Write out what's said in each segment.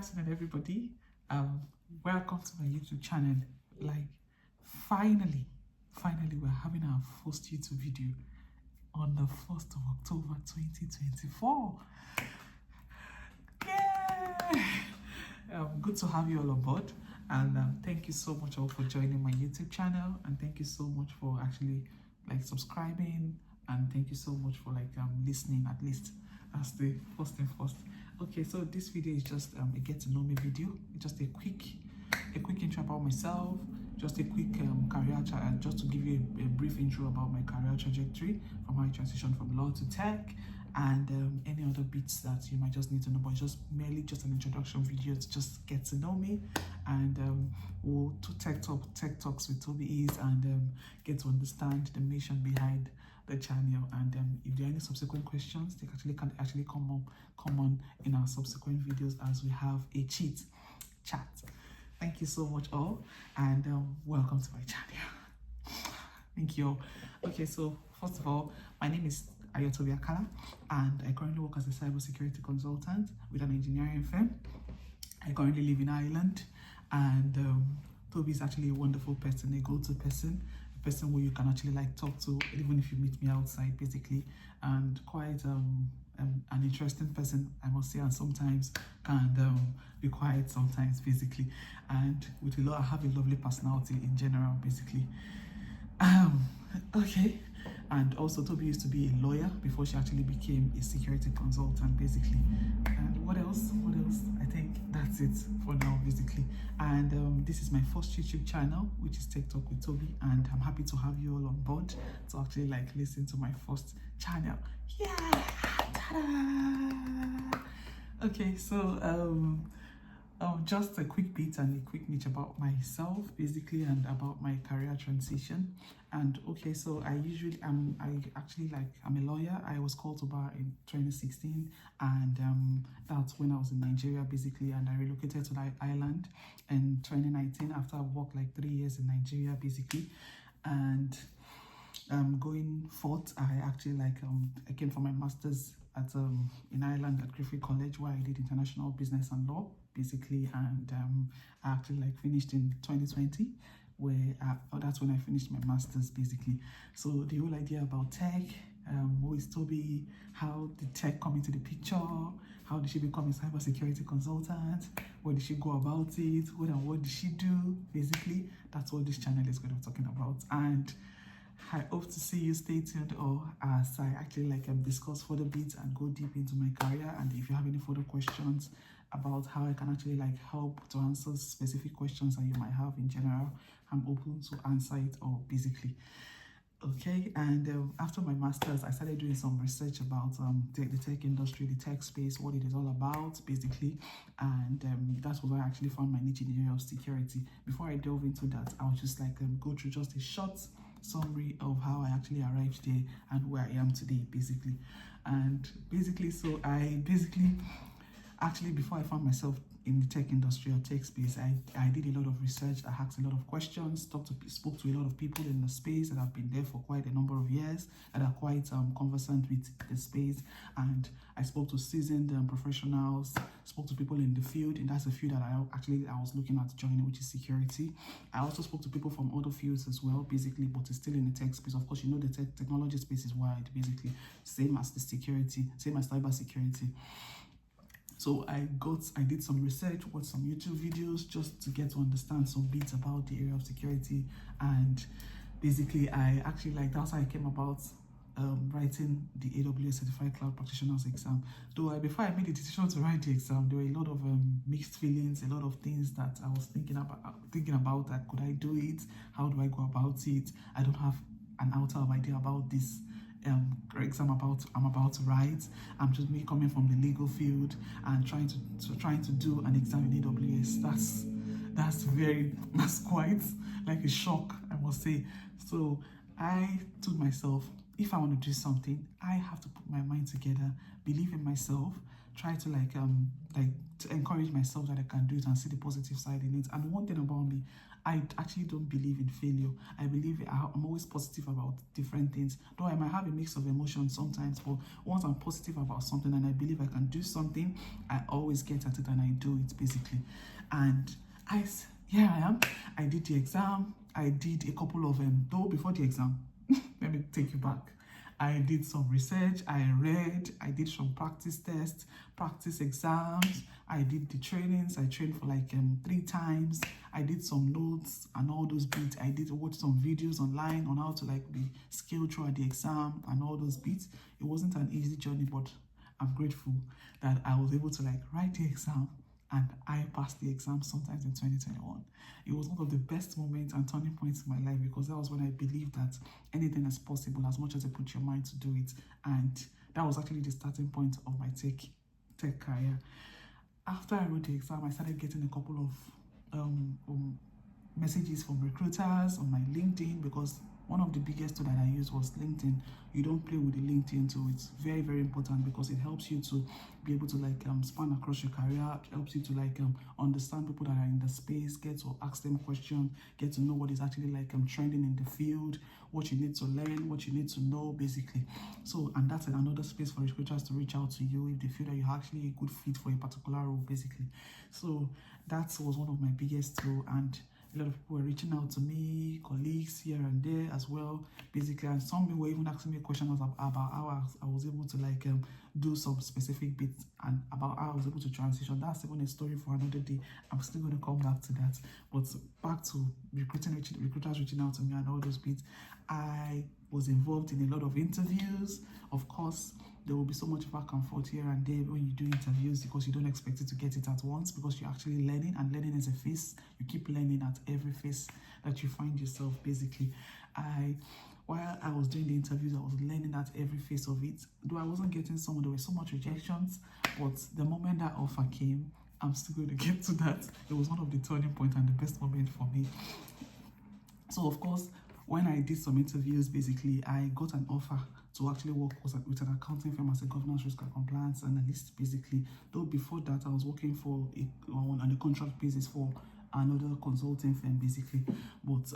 afternoon, everybody. Welcome to my YouTube channel. Like, finally, we're having our first YouTube video on the 1st of October 2024. Yay! Good to have you all on board, and thank you so much all for joining my YouTube channel, and thank you so much for actually subscribing, and thank you so much for listening, at least as the first and first. Okay, so this video is just a get to know me video. It's just a quick intro about myself, just a quick career just to give you a brief intro about my career trajectory from how I transitioned from law to tech, and any other bits that you might just need to know, but just merely just an introduction video to just get to know me, and we'll do Tech Talks with Tobi is, and get to understand the mission behind the channel. And if there are any subsequent questions, they can actually come on in our subsequent videos as we have a chat. Thank you so much all, and welcome to my channel. Thank you all. Okay, so first of all, my name is Tobi, and I currently work as a cybersecurity consultant with an engineering firm. I currently live in Ireland, and Tobi is actually a wonderful person, a go-to person, a person where you can actually talk to, even if you meet me outside, basically, and quite an interesting person, I must say, and sometimes can be quiet sometimes, basically, and with I have a lovely personality in general, basically. Okay. And also, Tobi used to be a lawyer before she actually became a security consultant, basically. And what else? I think that's it for now, basically. And this is my first YouTube channel, which is Tech Talk with Tobi, and I'm happy to have you all on board to actually listen to my first channel. Yeah! Ta-da! Okay, so just a quick bit and a quick niche about myself, basically, and about my career transition. And okay, so I'm a lawyer. I was called to bar in 2016, and that's when I was in Nigeria, basically, and I relocated to Ireland in 2019 after I worked 3 years in Nigeria, basically. And going forth, I actually I came for my master's at in Ireland at Griffith College, where I did international business and law, basically, and I actually finished in 2020, where that's when I finished my master's, basically. So the whole idea about tech, who is Tobi, how did tech come into the picture, how did she become a cybersecurity consultant, where did she go about it, what did she do, basically, that's what this channel is going to be talking about. And I hope to see you. Stay tuned, or as I actually discuss further bits and go deep into my career. And if you have any further questions about how I can actually help to answer specific questions that you might have in general, I'm open to answer it all, basically. Okay, and after my master's, I started doing some research about the tech industry, the tech space, what it is all about, basically, and that's where I actually found my niche in the area of security. Before I delve into that, I'll just go through just a short summary of how I actually arrived there and where I am today, basically. And basically, so actually, before I found myself in the tech industry or tech space, I did a lot of research. I asked a lot of questions, spoke to a lot of people in the space that have been there for quite a number of years, that are quite conversant with the space. And I spoke to seasoned professionals, spoke to people in the field, and that's a field that I was looking at joining, which is security. I also spoke to people from other fields as well, basically, but it's still in the tech space. Of course, you know, the technology space is wide, basically, same as the security, same as cybersecurity. So I did some research, watched some YouTube videos just to get to understand some bits about the area of security, and basically that's how I came about writing the AWS Certified Cloud Practitioners exam. Though before I made the decision to write the exam, there were a lot of mixed feelings, a lot of things that I was thinking about that could I do it? How do I go about it? I don't have an outer idea about this exam I'm about to write. I'm just me coming from the legal field and trying to do an exam in AWS. That's quite a shock, I must say. So I told myself, if I want to do something, I have to put my mind together, believe in myself, try to to encourage myself that I can do it and see the positive side in it. And one thing about me, I actually don't believe in failure. I believe I'm always positive about different things. Though I might have a mix of emotions sometimes, but once I'm positive about something and I believe I can do something, I always get at it and I do it basically. And here I am. I did the exam. I did a couple of though before the exam, let me take you back. I did some research, I read, I did some practice tests, practice exams, I did the trainings, I trained for like 3 times, I did some notes and all those bits. I did watch some videos online on how to like be skilled throughout the exam and all those bits. It wasn't an easy journey, but I'm grateful that I was able to like write the exam and I passed the exam sometimes in 2021. It was one of the best moments and turning points in my life because that was when I believed that anything is possible as much as you put your mind to do it. And that was actually the starting point of my tech career. After I wrote the exam, I started getting a couple of messages from recruiters on my LinkedIn because one of the biggest tools that I used was LinkedIn. You don't play with the LinkedIn tool. It's very, very important because it helps you to be able to like span across your career. It helps you to like understand people that are in the space, get to ask them questions, get to know what is actually like trending in the field, what you need to learn, what you need to know basically. So, and that's another space for recruiters to reach out to you if they feel that you're actually a good fit for a particular role basically. So that was one of my biggest tools, and a lot of people were reaching out to me, colleagues here and there as well, basically. And some people were even asking me questions about how I was able to like do some specific bits and about how I was able to transition. That's even a story for another day. I'm still going to come back to that. But back to recruiters reaching out to me and all those bits. I was involved in a lot of interviews. Of course, there will be so much back and forth here and there when you do interviews because you don't expect it to get it at once because you're actually learning, and learning is a phase. You keep learning at every phase that you find yourself basically. While I was doing the interviews, I was learning at every phase of it. Though I wasn't getting some, there were so much rejections, but the moment that offer came, I'm still going to get to that. It was one of the turning points and the best moment for me. So of course, when I did some interviews, basically, I got an offer to actually work with an accounting firm as a governance risk and compliance analyst, basically. Though before that, I was working on a contract basis for another consulting firm, basically. But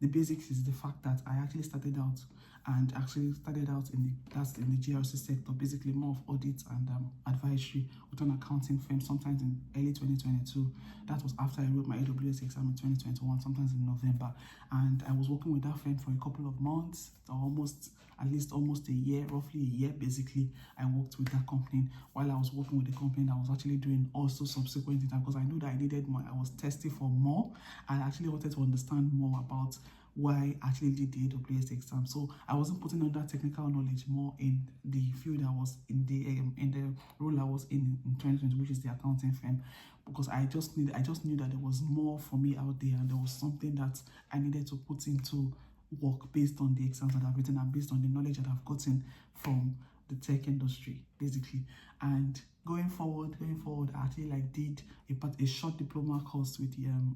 the basics is the fact that I actually started out in the GRC sector, basically more of audit and advisory with an accounting firm, sometimes in early 2022. That was after I wrote my AWS exam in 2021, sometimes in November. And I was working with that firm for a couple of months, almost a year, roughly a year, basically. I worked with that company. While I was working with the company, I was actually doing also subsequent things because I knew that I needed more. I was testing for more. I actually wanted to understand more about why I actually did the AWS exam. So I wasn't putting on that technical knowledge more in the field I was in the role I was in 2020, which is the accounting firm, because I just knew that there was more for me out there, and there was something that I needed to put into work based on the exams that I've written and based on the knowledge that I've gotten from the tech industry, basically. And going forward, I actually like did a short diploma course with the in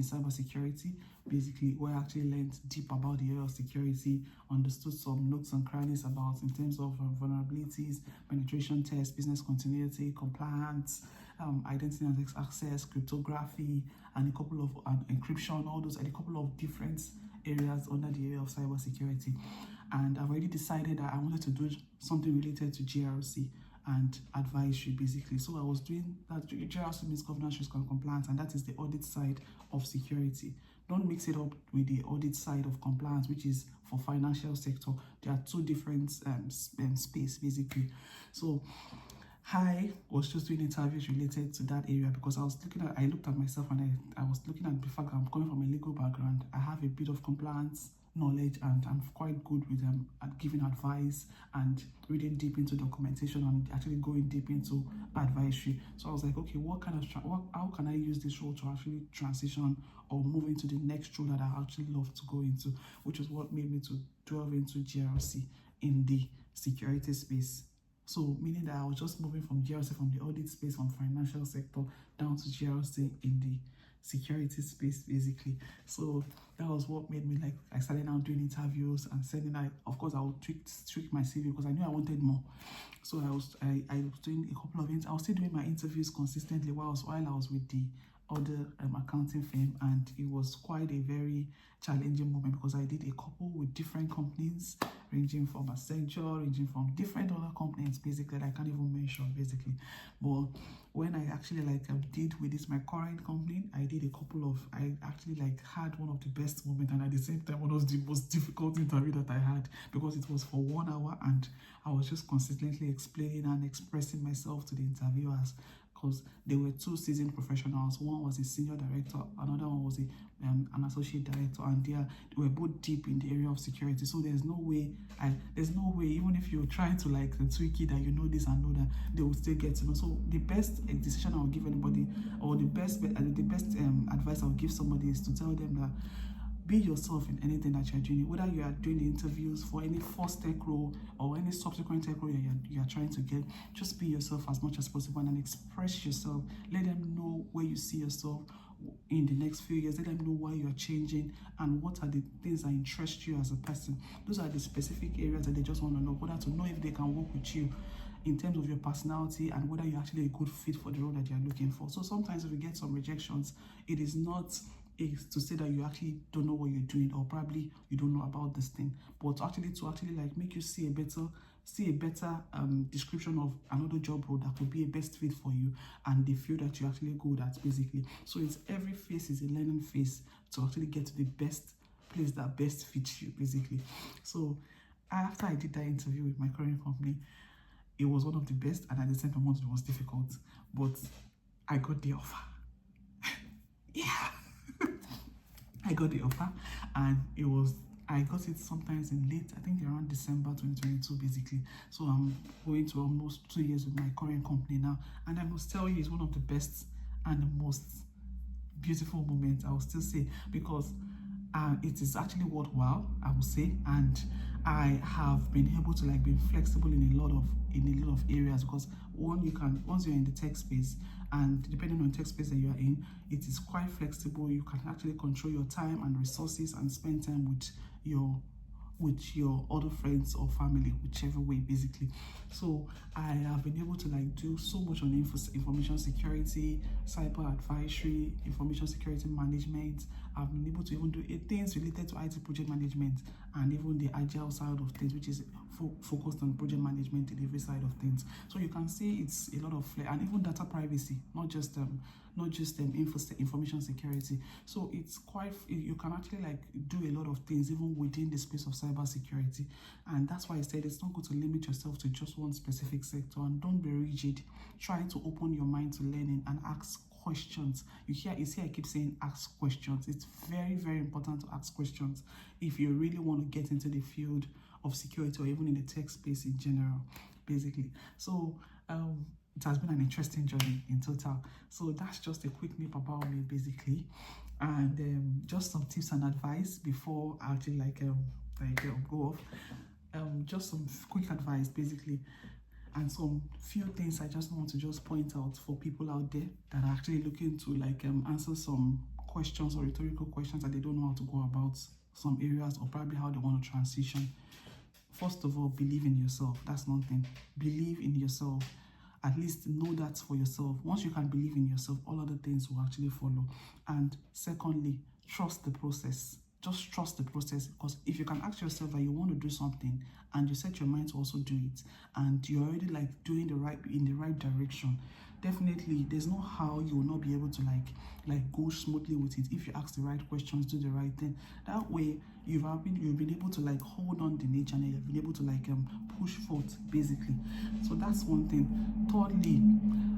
cybersecurity, basically, where I actually learned deep about the area of security, understood some nooks and crannies about in terms of vulnerabilities, penetration tests, business continuity, compliance, identity and access, cryptography, and a couple of encryption, all those, and a couple of different areas under the area of cybersecurity. And I've already decided that I wanted to do something related to GRC and advisory, basically. So I was doing that. GRC means governance, risk and compliance, and that is the audit side of security. Don't mix it up with the audit side of compliance, which is for financial sector. There are two different space, basically. So I was just doing interviews related to that area because I looked at myself and I was looking at the fact that I'm coming from a legal background. I have a bit of compliance knowledge and I'm quite good with at giving advice and reading deep into documentation and actually going deep into advisory. So I was like, okay, how can I use this role to actually transition or move into the next role that I actually love to go into, which is what made me to delve into GRC in the security space. So meaning that I was just moving from GRC, from the audit space, from financial sector down to GRC in the security space, basically. So that was what made me like, I started now doing interviews and of course I would tweak my CV because I knew I wanted more. So I was doing a couple of I was still doing my interviews consistently while I was with the other accounting firm, and it was quite a very challenging moment because I did a couple with different companies, ranging from Accenture, ranging from different other companies, basically, that I can't even mention, basically. But when I actually did with this my current company, I did a couple of, I actually had one of the best moments, and at the same time one of the most difficult interview that I had, because it was for 1 hour and I was just consistently explaining and expressing myself to the interviewers, because they were two seasoned professionals. One was a senior director, another one was an associate director, and they were both deep in the area of security. So there's no way, even if you try to tweak it, that you know this and know that, they will still get to know. So the best decision I will give anybody, or the best advice I will give somebody, is to tell them that be yourself in anything that you're doing, whether you are doing the interviews for any first tech role or any subsequent tech role you are trying to get. Just be yourself as much as possible and express yourself. Let them know where you see yourself in the next few years. Let them know why you are changing and what are the things that interest you as a person. Those are the specific areas that they just want to know, whether to know if they can work with you in terms of your personality and whether you're actually a good fit for the role that you're looking for. So sometimes if you get some rejections, it is not to say that you actually don't know what you're doing, or probably you don't know about this thing, but to actually make you see a better description of another job role that could be a best fit for you, and they feel that you're actually good at, basically. So it's every phase is a learning phase to actually get to the best place that best fits you, basically. So after I did that interview with my current company, it was one of the best, and at the same time one of the most difficult, but I got the offer. Yeah. I got the offer, and I got it sometimes in late, I think around December 2022, basically. So I'm going to almost 2 years with my current company now, and I must tell you, it's one of the best and the most beautiful moments, I will still say, because it is actually worthwhile, I will say, and I have been able to be flexible in a lot of areas, because once you're in the tech space, and depending on tech space that you are in, it is quite flexible. You can actually control your time and resources and spend time with your other friends or family, whichever way, basically. So I have been able to do so much on information security, cyber advisory, information security management. I've been able to even do things related to IT project management, and even the agile side of things, which is focused on project management delivery side of things. So you can see it's a lot of and even data privacy, not just information security. So it's quite, you can actually do a lot of things even within the space of cybersecurity, and that's why I said it's not good to limit yourself to just one specific sector, and don't be rigid. Try to open your mind to learning and ask questions. You see, I keep saying ask questions. It's very, very important to ask questions if you really want to get into the field of security, or even in the tech space in general, basically. So it has been an interesting journey in total. So that's just a quick nip about me, basically, and just some tips and advice before I actually go off. Just some quick advice, basically, and some few things I just want to point out for people out there that are actually looking to answer some questions or rhetorical questions that they don't know how to go about some areas, or probably how they want to transition. First of all, believe in yourself. That's one thing. Believe in yourself. At least know that for yourself. Once you can believe in yourself, all other things will actually follow. And secondly, trust the process. Just trust the process, because if you can ask yourself that you want to do something and you set your mind to also do it, and you're already doing in the right direction, definitely there's no how you will not be able to go smoothly with it if you ask the right questions, do the right thing. That way you've been able to hold on the nature, and you've been able to push forth, basically. So that's one thing. Thirdly,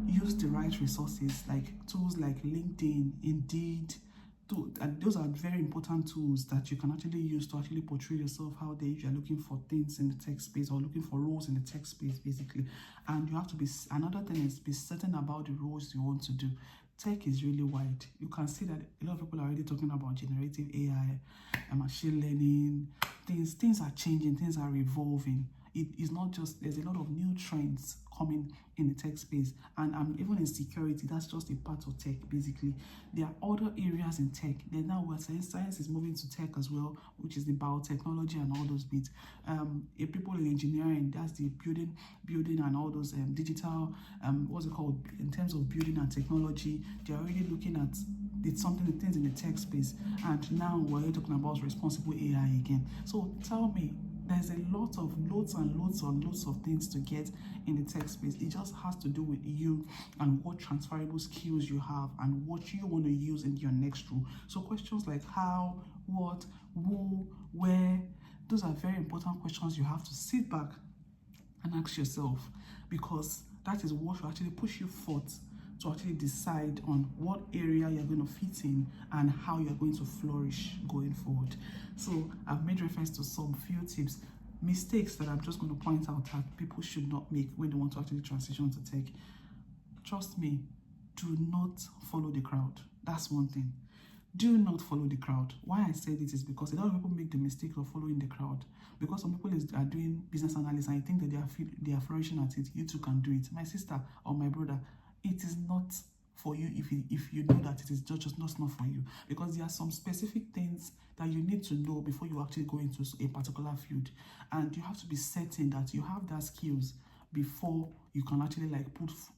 use the right resources, tools like LinkedIn, Indeed. And those are very important tools that you can actually use to actually portray yourself out there if you're looking for things in the tech space, or looking for roles in the tech space, basically. And you have to another thing is be certain about the roles you want to do. Tech is really wide. You can see that a lot of people are already talking about generative AI and machine learning. Things are changing, things are evolving. it is not just, there's a lot of new trends coming in the tech space, and even in security, that's just a part of tech. Basically, there are other areas in tech. Then now we're saying science is moving to tech as well, which is the biotechnology and all those bits. If people in engineering, that's the building and all those digital, what's it called, in terms of building and technology, they're already looking at it's something, the things in the tech space. And now we're talking about responsible AI again. So tell me, there's a loads of things to get in the tech space. It just has to do with you and what transferable skills you have and what you want to use in your next role. So questions like how, what, who, where, those are very important questions you have to sit back and ask yourself, because that is what will actually push you forth to actually decide on what area you're going to fit in and how you're going to flourish going forward. So I've made reference to some few tips, mistakes that I'm just going to point out that people should not make when they want to actually transition to tech. Trust me, do not follow the crowd. That's one thing. Do not follow the crowd. Why I said it is because a lot of people make the mistake of following the crowd. Because some people are doing business analysis and you think that they are flourishing at it, you too can do it. My sister or my brother, it is not for you if you know that it is just not for you, because there are some specific things that you need to know before you actually go into a particular field, and you have to be certain that you have that skills before you can actually like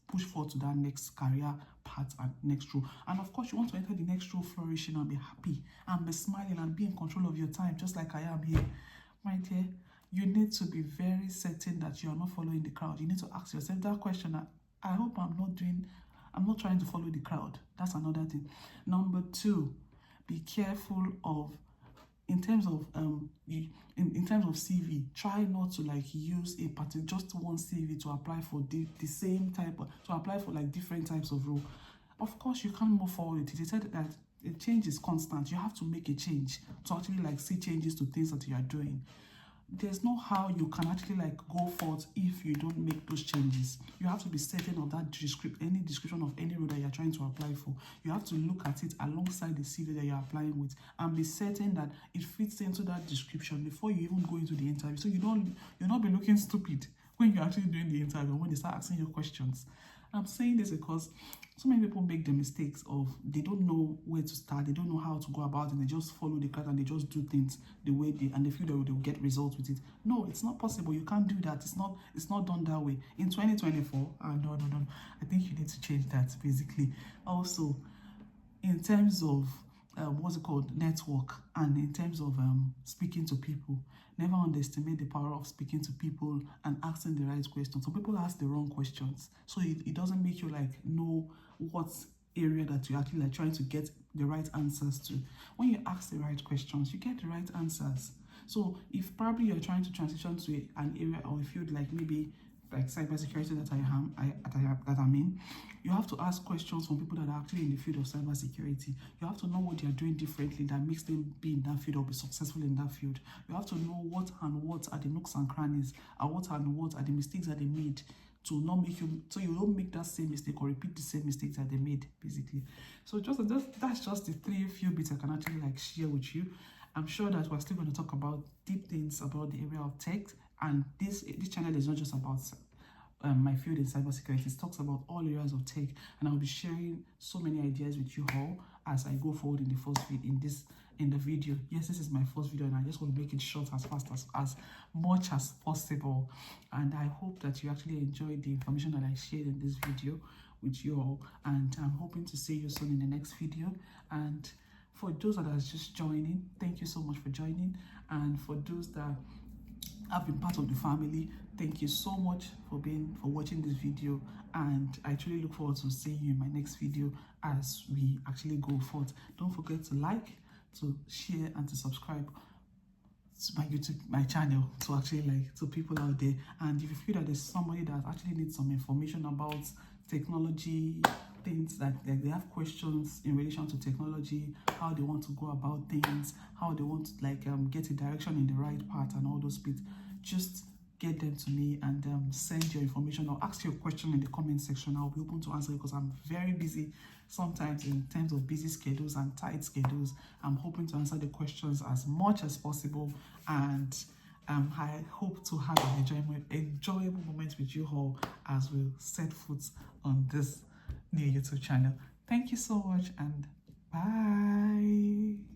push forward to that next career path and next role. And of course, you want to enter the next role flourishing and be happy and be smiling and be in control of your time, just like I am here. My dear, you need to be very certain that you are not following the crowd. You need to ask yourself that question. I hope I'm not trying to follow the crowd. That's another thing. Number two, be careful of, in terms of in terms of CV, try not to like use just one CV to apply for the same type of, to apply for like different types of role. Of course, you can't move forward with it. They said that a change is constant. You have to make a change to actually like see changes to things that you are doing. There's no how you can actually like go forth if you don't make those changes. You have to be certain of that any description of any role that you're trying to apply for. You have to look at it alongside the CV that you're applying with and be certain that it fits into that description before you even go into the interview. So you'll not be looking stupid when you're actually doing the interview, when they start asking you questions. I'm saying this because so many people make the mistakes of they don't know where to start, they don't know how to go about it, they just follow the crowd and they just do things the way they feel that they'll get results with it. No, it's not possible. You can't do that. It's not done that way. In 2024, no. I think you need to change that basically. Also, in terms of network, and in terms of speaking to people, never underestimate the power of speaking to people and asking the right questions. So people ask the wrong questions, so it doesn't make you like know what area that you're actually like trying to get the right answers to. When you ask the right questions, you get the right answers. So if probably you're trying to transition to an area or a field like maybe like cybersecurity that I'm in, you have to ask questions from people that are actually in the field of cybersecurity. You have to know what they are doing differently that makes them be in that field or be successful in that field. You have to know what are the nooks and crannies, and what are the mistakes that they made to not make you, so you don't make that same mistake or repeat the same mistakes that they made, basically. So that's just the few bits I can actually like share with you. I'm sure that we're still going to talk about deep things about the area of tech, and this channel is not just about my field in cybersecurity. It talks about all areas of tech, and I'll be sharing so many ideas with you all as I go forward in the video. Yes, this is my first video, and I just want to make it short as fast as much as possible. And I hope that you actually enjoyed the information that I shared in this video with you all, and I'm hoping to see you soon in the next video. And for those that are just joining, thank you so much for joining. And for those that have been part of the family, thank you so much for watching this video, and I truly look forward to seeing you in my next video as we actually go forth. Don't forget to like, to share, and to subscribe to my channel, to actually like to people out there. And if you feel that there's somebody that actually needs some information about technology, things that they have questions in relation to technology, how they want to go about things, how they want to like get a direction in the right path and all those bits, just get them to me and send your information or ask your question in the comment section. I'll be open to answer because I'm very busy sometimes in terms of busy schedules and tight schedules. I'm hoping to answer the questions as much as possible, and I hope to have an enjoyable moment with you all as we set foot on this new YouTube channel. Thank you so much, and bye.